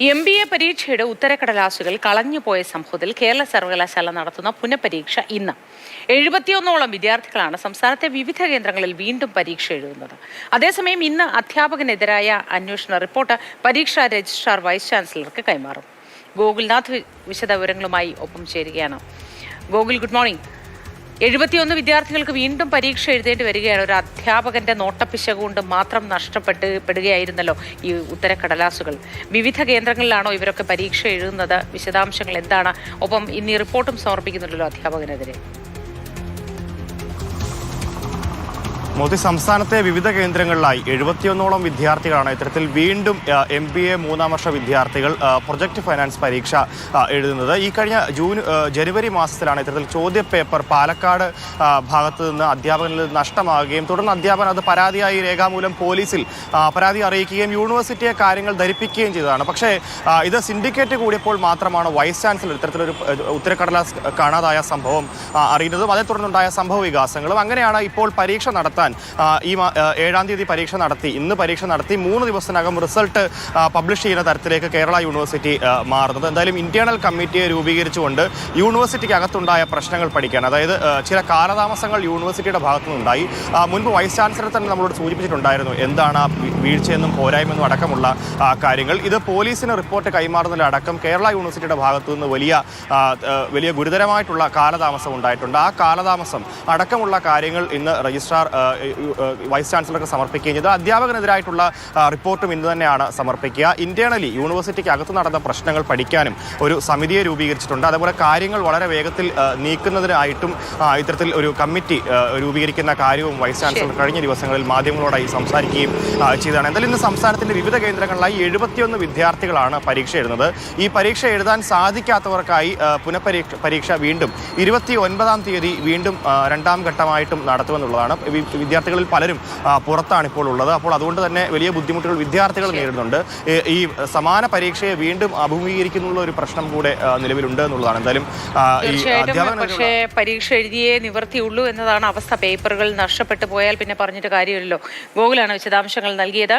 MBA പരീക്ഷയുടെ ഉത്തരക്കടലാസുകൾ കളഞ്ഞുപോയ സംഭവത്തിൽ കേരള സർവകലാശാല നടത്തുന്ന പുനഃപരീക്ഷ ഇന്ന് 71ഓളം വിദ്യാർത്ഥികളാണ് സംസ്ഥാനത്തെ വിവിധ കേന്ദ്രങ്ങളിൽ വീണ്ടും പരീക്ഷ എഴുതുന്നത്. അതേസമയം ഇന്ന് അധ്യാപകനെതിരായ അന്വേഷണ റിപ്പോർട്ട് പരീക്ഷാ രജിസ്ട്രാർ വൈസ് ചാൻസലർക്ക് കൈമാറും. ഗോകുൽനാഥ് വിശദവിവരങ്ങളുമായി ഒപ്പം ചേരുകയാണ്. Gokul, good morning. 71 വിദ്യാർത്ഥികൾക്ക് വീണ്ടും പരീക്ഷ എഴുതേണ്ടി വരികയാണ്. ഒരു അധ്യാപകന്റെ നോട്ടപ്പിശക് കൊണ്ട് മാത്രം നഷ്ടപ്പെടുകയായിരുന്നല്ലോ ഈ ഉത്തരക്കടലാസുകൾ. വിവിധ കേന്ദ്രങ്ങളിലാണോ ഇവരൊക്കെ പരീക്ഷ എഴുതുന്നത്? വിശദാംശങ്ങൾ എന്താണ്? ഒപ്പം ഇന്ന് ഈ റിപ്പോർട്ടും സമർപ്പിക്കുന്നുണ്ടല്ലോ അധ്യാപകനെതിരെ. മോദി സംസ്ഥാനത്തെ വിവിധ കേന്ദ്രങ്ങളിലായി 71ഓളം വിദ്യാർത്ഥികളാണ് ഇത്തരത്തിൽ വീണ്ടും MBA മൂന്നാം വർഷ വിദ്യാർത്ഥികൾ പ്രൊജക്ട് ഫൈനാൻസ് പരീക്ഷ എഴുതുന്നത്. ഈ കഴിഞ്ഞ ജനുവരി മാസത്തിലാണ് ഇത്തരത്തിൽ ചോദ്യപേപ്പർ പാലക്കാട് ഭാഗത്ത് നിന്ന് അധ്യാപകനിൽ നഷ്ടമാകുകയും തുടർന്ന് അധ്യാപകൻ അത് പരാതിയായി രേഖാമൂലം പോലീസിൽ പരാതി അറിയിക്കുകയും യൂണിവേഴ്സിറ്റിയെ കാര്യങ്ങൾ ധരിപ്പിക്കുകയും ചെയ്തതാണ്. പക്ഷേ ഇത് സിൻഡിക്കേറ്റ് കൂടിയപ്പോൾ മാത്രമാണ് വൈസ് ചാൻസലർ ഇത്തരത്തിലൊരു ഉത്തരക്കടലാസ് കാണാതായ സംഭവം അറിയുന്നതും അതേ തുടർന്നുണ്ടായ സംഭവ വികാസങ്ങളും. അങ്ങനെയാണ് ഇപ്പോൾ പരീക്ഷ നടത്താൻ ഈ 7-ാം തീയതി പരീക്ഷ നടത്തി, ഇന്ന് പരീക്ഷ നടത്തി 3 ദിവസത്തിനകം റിസൾട്ട് പബ്ലിഷ് ചെയ്യുന്ന തരത്തിലേക്ക് കേരള യൂണിവേഴ്സിറ്റി മാറുന്നത്. എന്തായാലും ഇന്റേണൽ കമ്മിറ്റിയെ രൂപീകരിച്ചുകൊണ്ട് യൂണിവേഴ്സിറ്റിക്ക് അകത്തുണ്ടായ പ്രശ്നങ്ങൾ പഠിക്കാൻ, അതായത് ചില കാലതാമസങ്ങൾ യൂണിവേഴ്സിറ്റിയുടെ ഭാഗത്തുനിന്നുണ്ടായി. മുൻപ് വൈസ് ചാൻസലർ തന്നെ നമ്മളോട് സൂചിപ്പിച്ചിട്ടുണ്ടായിരുന്നു എന്താണ് വീഴ്ചയെന്നും പോരായ്മയെന്നും അടക്കമുള്ള കാര്യങ്ങൾ. ഇത് പോലീസിന് റിപ്പോർട്ട് കൈമാറുന്നതിലടക്കം കേരള യൂണിവേഴ്സിറ്റിയുടെ ഭാഗത്തുനിന്ന് വലിയ ഗുരുതരമായിട്ടുള്ള കാലതാമസം ഉണ്ടായിട്ടുണ്ട്. ആ കാലതാമസം അടക്കമുള്ള കാര്യങ്ങൾ ഇന്ന് രജിസ്ട്രാർ വൈസ് ചാൻസലർക്ക് സമർപ്പിക്കുകയും ചെയ്തു. അധ്യാപകനെതിരായിട്ടുള്ള റിപ്പോർട്ടും ഇന്ന് തന്നെയാണ് സമർപ്പിക്കുക. ഇന്റേണലി യൂണിവേഴ്സിറ്റിക്ക് അകത്ത് നടന്ന പ്രശ്നങ്ങൾ പഠിക്കാനും ഒരു സമിതിയെ രൂപീകരിച്ചിട്ടുണ്ട്. അതുപോലെ കാര്യങ്ങൾ വളരെ വേഗത്തിൽ നീക്കുന്നതിനായിട്ടും ഇത്തരത്തിൽ ഒരു കമ്മിറ്റി രൂപീകരിക്കുന്ന കാര്യവും വൈസ് ചാൻസലർ കഴിഞ്ഞ ദിവസങ്ങളിൽ മാധ്യമങ്ങളോടായി സംസാരിക്കുകയും ചെയ്തതാണ്. എന്തായാലും ഇന്ന് സംസ്ഥാനത്തിന്റെ വിവിധ കേന്ദ്രങ്ങളിലായി 71 വിദ്യാർത്ഥികളാണ് പരീക്ഷ എഴുതുന്നത്. ഈ പരീക്ഷ എഴുതാൻ സാധിക്കാത്തവർക്കായി പരീക്ഷ വീണ്ടും 29-ാം തീയതി വീണ്ടും 2ാം ഘട്ടമായിട്ടും നടത്തുമെന്നുള്ളതാണ്. വിദ്യാർത്ഥികളിൽ പലരും പുറത്താണ് ഇപ്പോൾ ഉള്ളത്. അപ്പോൾ അതുകൊണ്ട് തന്നെ വലിയ ബുദ്ധിമുട്ടുകൾ വിദ്യാർത്ഥികൾ നേരിടുന്നുണ്ട്. ഈ സമാന പരീക്ഷയെ വീണ്ടും അഭിമുഖീകരിക്കുന്നുള്ള ഒരു പ്രശ്നം കൂടെ നിലവിലുണ്ട് എന്നുള്ളതാണ്. എന്തായാലും പക്ഷേ പരീക്ഷ എഴുതിയേ നിവർത്തിയുള്ളൂ എന്നതാണ് അവസ്ഥ. പേപ്പറുകൾ നഷ്ടപ്പെട്ടു പോയാൽ പിന്നെ പറഞ്ഞിട്ട് കാര്യമില്ലല്ലോ. ഗോകുലാണ് വിശദാംശങ്ങൾ നൽകിയത്.